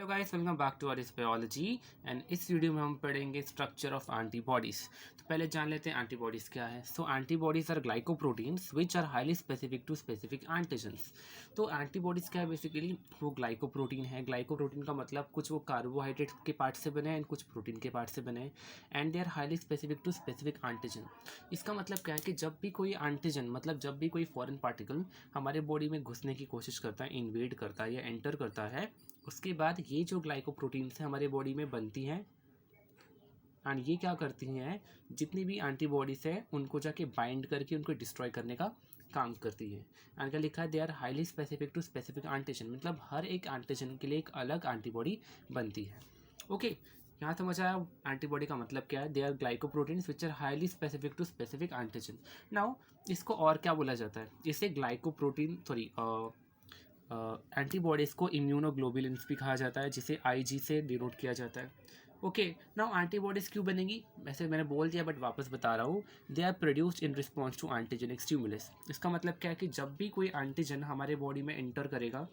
Guys, welcome back to our इस biology. And इस video में हम पढ़ेंगे स्ट्रक्चर ऑफ एंटीबॉडीज। तो पहले जान लेते हैं एंटीबॉडीज क्या है। So antibodies are glycoproteins which are highly specific to specific antigens. तो एंटीबॉडीज क्या है, बेसिकली वो ग्लाइकोप्रोटीन है। ग्लाइकोप्रोटीन का मतलब कुछ वो कार्बोहाइड्रेट के पार्ट से बने हैं, कुछ प्रोटीन के पार्ट से बने हैं। And they are highly specific to specific antigen. इसका मतलब क्या है कि जब भी कोई एंटीजन, मतलब जब भी कोई फॉरेन पार्टिकल हमारे बॉडी में घुसने की कोशिश करता है, इन्वेड करता है या एंटर करता है, उसके बाद ये जो ग्लाइकोप्रोटीन्स हैं हमारे बॉडी में बनती हैं। एंड ये क्या करती हैं, जितनी भी एंटीबॉडीज है उनको जाके बाइंड करके उनको डिस्ट्रॉय करने का काम करती है। एंड क्या लिखा है, they are highly specific to specific antigen, मतलब हर एक एंटीजन के लिए एक अलग एंटीबॉडी बनती है। ओके, यहाँ समझ आया एंटीबॉडी का मतलब क्या है। They are glycoproteins which are highly specific to specific antigen. Now इसको और क्या बोला जाता है, इसे ग्लाइकोप्रोटीन एंटीबॉडीज़ को इम्यूनोग्लोबुलिन्स भी कहा जाता है, जिसे IG से डिनोट किया जाता है। ओके, नाउ एंटीबॉडीज़ क्यों बनेगी, वैसे मैंने बोल दिया बट वापस बता रहा हूँ। They are produced in response to antigenic stimulus. इसका मतलब क्या है कि जब भी कोई एंटीजन हमारे बॉडी में एंटर करेगा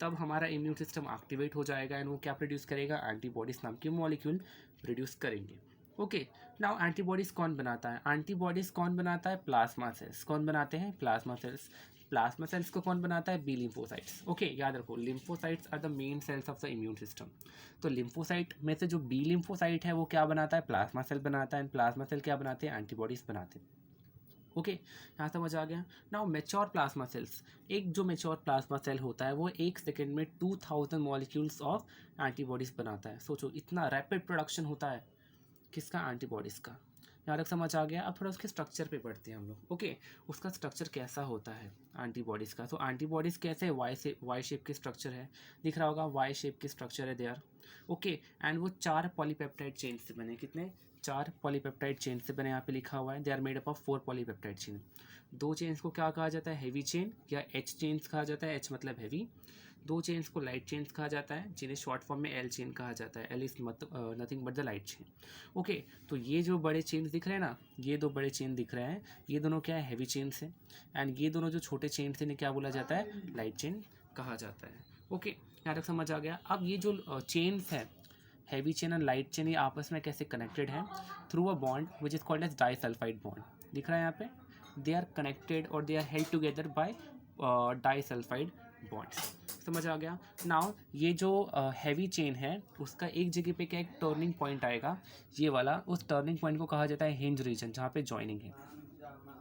तब हमारा इम्यून सिस्टम एक्टिवेट हो जाएगा एंड वो क्या प्रोड्यूस करेगा, एंटीबॉडीज़ नाम के मॉलिक्यूल प्रोड्यूस करेंगे। ओके, नाउ एंटीबॉडीज़ कौन बनाता है, एंटीबॉडीज़ कौन बनाता है, प्लाज्मा सेल्स। कौन बनाते हैं, प्लाज्मा सेल्स। प्लाज्मा सेल्स को कौन बनाता है, बी लिम्फोसाइट्स। ओके, याद रखो, lymphocytes are the main cells of the immune system. तो लिम्फोसाइट में से जो बी लिम्फोसाइट है वो क्या बनाता है, प्लाज्मा सेल बनाता है। एंड प्लाज्मा सेल क्या बनाते हैं, एंटीबॉडीज़ बनाते हैं। ओके, यहाँ समझ आ गया। नाउ मेच्योर प्लाज्मा सेल्स, एक जो मेच्योर प्लाज्मा सेल होता है वो 1 सेकेंड में 2000 मॉलिक्यूल्स ऑफ एंटीबॉडीज़ बनाता है। सोचो, इतना रैपिड प्रोडक्शन होता है किसका, एंटीबॉडीज़ का। यहाँ तक समझ आ गया। अब थोड़ा उसके स्ट्रक्चर पे पढ़ते हैं हम लोग। ओके, उसका स्ट्रक्चर कैसा होता है एंटीबॉडीज़ का। तो एंटीबॉडीज़ कैसे, वाई शेप के स्ट्रक्चर है, दिख रहा होगा, वाई शेप के स्ट्रक्चर है दे आर। ओके, एंड वो 4 पॉलीपेप्टाइड चेन से बने, कितने, 4 पॉलीपेप्टाइड चेन से बने। यहाँ पे लिखा हुआ है they are made up of 4 polypeptide chain. 2 chains को क्या कहा जाता है, हैवी चेन या एच चेन्स कहा जाता है, एच मतलब हैवी। 2 चेन्स को लाइट चेन्स कहा जाता है, जिन्हें शॉर्ट फॉर्म में एल चेन कहा जाता है। L is nothing but the light chain. Okay, तो ये जो बड़े चेन्स दिख रहे हैं ना, ये 2 बड़े चेन दिख रहे हैं, ये दोनों क्या है, हैवी चेन्स हैं। एंड ये दोनों जो छोटे चेन्स हैं इन्हें क्या बोला जाता है, लाइट चेन कहा जाता है। ओके, यहाँ तक समझ आ गया। अब ये जो चेन्स है, हैवी चेन और लाइट चेन, ये आपस में कैसे कनेक्टेड हैं, through a bond which is called as disulphide bond. दिख रहा है यहाँ पे, दे आर कनेक्टेड और they are held together by disulphide bonds. समझ आ गया। नाउ ये जो हैवी चेन है उसका एक जगह पे क्या, एक टर्निंग पॉइंट आएगा, ये वाला। उस टर्निंग पॉइंट को कहा जाता है हिंज रीजन, जहाँ पे जॉइनिंग है।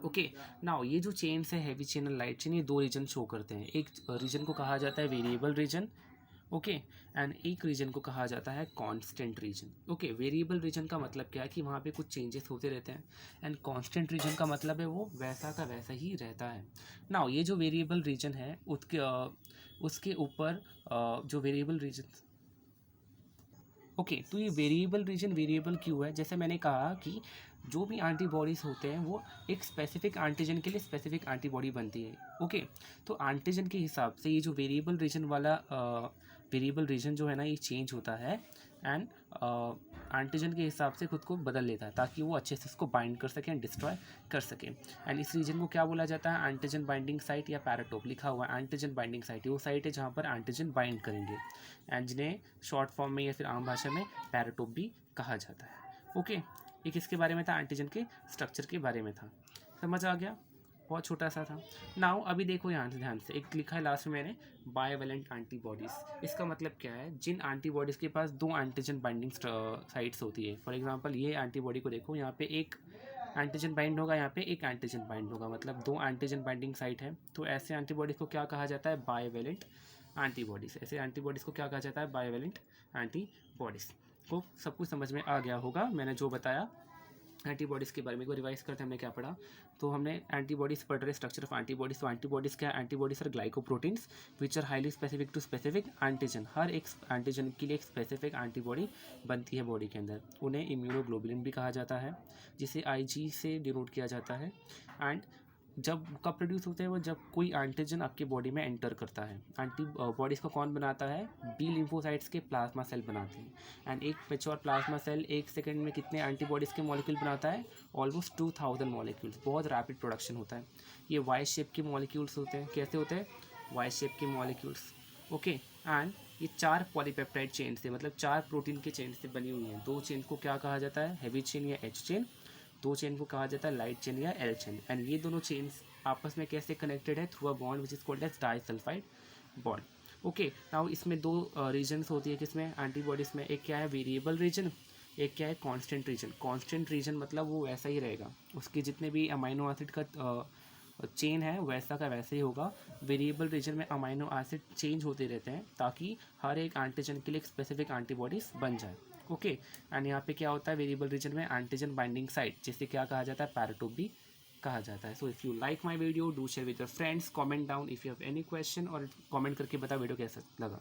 ओके, नाउ ये जो चेन्स है, हैवी चेन और लाइट चेन, ये 2 रीजन शो करते हैं। एक रीजन को कहा जाता है वेरिएबल रीजन, ओके, एंड एक रीजन को कहा जाता है constant region. Okay, variable region का मतलब क्या है कि वहाँ पे कुछ चेंजेस होते रहते हैं। एंड कांस्टेंट रीजन का मतलब है वो वैसा का वैसा ही रहता है। नाउ ये जो वेरिएबल रीजन है उसके ऊपर जो वेरिएबल रीजन, ओके, तो ये वेरिएबल रीजन वेरिएबल क्यों है, जैसे मैंने कहा कि जो भी एंटीबॉडीज़ होते हैं वो एक स्पेसिफिक एंटीजन के लिए स्पेसिफिक एंटीबॉडी बनती है। ओके, तो एंटीजन के हिसाब से ये जो वेरिएबल रीजन वाला वेरिएबल रीजन जो है ना, ये चेंज होता है एंड एंटीजन के हिसाब से खुद को बदल लेता है, ताकि वो अच्छे से इसको बाइंड कर सके एंड डिस्ट्रॉय कर सके। एंड इस रीजन को क्या बोला जाता है, एंटीजन बाइंडिंग साइट या पैराटोप। लिखा हुआ है एंटीजन बाइंडिंग साइट, वो साइट है जहाँ पर एंटीजन बाइंड करेंगे, एंड जिन्हें शॉर्ट फॉर्म में या फिर आम भाषा में पैराटोप भी कहा जाता है। ओके, ये किसके बारे में था, एंटीजन के स्ट्रक्चर के बारे में था। समझ आ गया, बहुत छोटा सा था। नाउ अभी देखो यहाँ से ध्यान से, एक लिखा है लास्ट में मैंने, बायोवेलेंट एंटीबॉडीज़। इसका मतलब क्या है, जिन एंटीबॉडीज़ के पास 2 एंटीजन बाइंडिंग साइट्स होती है। फॉर एग्जांपल ये एंटीबॉडी को देखो, यहाँ पे एक एंटीजन बाइंड होगा, यहाँ पे एक एंटीजन बाइंड होगा, मतलब 2 एंटीजन बाइंडिंग साइट है। तो ऐसे एंटीबॉडीज़ को क्या कहा जाता है, बायोवेलेंट एंटीबॉडीज़। ऐसे एंटीबॉडीज़ को क्या कहा जाता है, बायोवेलेंट एंटीबॉडीज़। को सब कुछ समझ में आ गया होगा, मैंने जो बताया एंटीबॉडीज़ के बारे में। को रिवाइज करते हैं, हमने क्या पढ़ा। तो हमने एंटीबॉडीज़ पढ़ रहे, स्ट्रक्चर ऑफ एंटीबॉडीज़। तो एंटीबॉडीज़ क्या है, antibodies are glycoproteins which are highly specific to specific antigen. हर एक एंटीजन के लिए एक स्पेसिफिक एंटीबॉडी बनती है बॉडी के अंदर। उन्हें इम्यूनोग्लोबुलिन भी कहा जाता है, जिसे IG से डिनोट किया जाता है। एंड जब कब प्रोड्यूस होते हैं वो, जब कोई एंटीजन आपके बॉडी में एंटर करता है। एंटीबॉडीज़ को कौन बनाता है, बी लिम्फोसाइट्स के प्लाज्मा सेल बनाते हैं। एंड एक मेच्योर प्लाज्मा सेल 1 सेकेंड में कितने एंटीबॉडीज़ के मॉलिक्यूल बनाता है, ऑलमोस्ट 2000 मॉलिक्यूल्स। बहुत रैपिड प्रोडक्शन होता है। ये वाई शेप के मॉलिक्यूल्स होते हैं। कैसे होते हैं, वाई शेप के मॉलिक्यूल्स। ओके, एंड ये 4 पॉलीपेप्टाइड चेन से, मतलब 4 प्रोटीन के चेन से बनी हुई हैं। 2 चेन को क्या कहा जाता है, हैवी चेन या एच चेन। 2 चेन को कहा जाता है लाइट चेन या एल चेन। एंड ये दोनों चेन्स आपस में कैसे कनेक्टेड है, through a bond which is called as disulphide bond. Okay, now इसमें 2 रीजन्स होती है किसमें, एंटीबॉडीज में। एक क्या है वेरिएबल रीजन, एक क्या है कांस्टेंट रीजन। कांस्टेंट रीजन मतलब वो वैसा ही रहेगा, उसके जितने भी अमाइनो एसिड का चेन है वैसा का वैसे ही होगा। वेरिएबल रीजन में अमाइनो एसिड चेंज होते रहते हैं ताकि हर एक एंटीजन के लिए एक स्पेसिफिक एंटीबॉडीज बन जाए। ओके, एंड यहाँ पे क्या होता है वेरिएबल रीजन में एंटीजन बाइंडिंग साइट, जिसे क्या कहा जाता है, पैराटोप भी कहा जाता है। So if you like my video do share with your friends, comment down if you have any question, और कमेंट करके बता वीडियो कैसा लगा।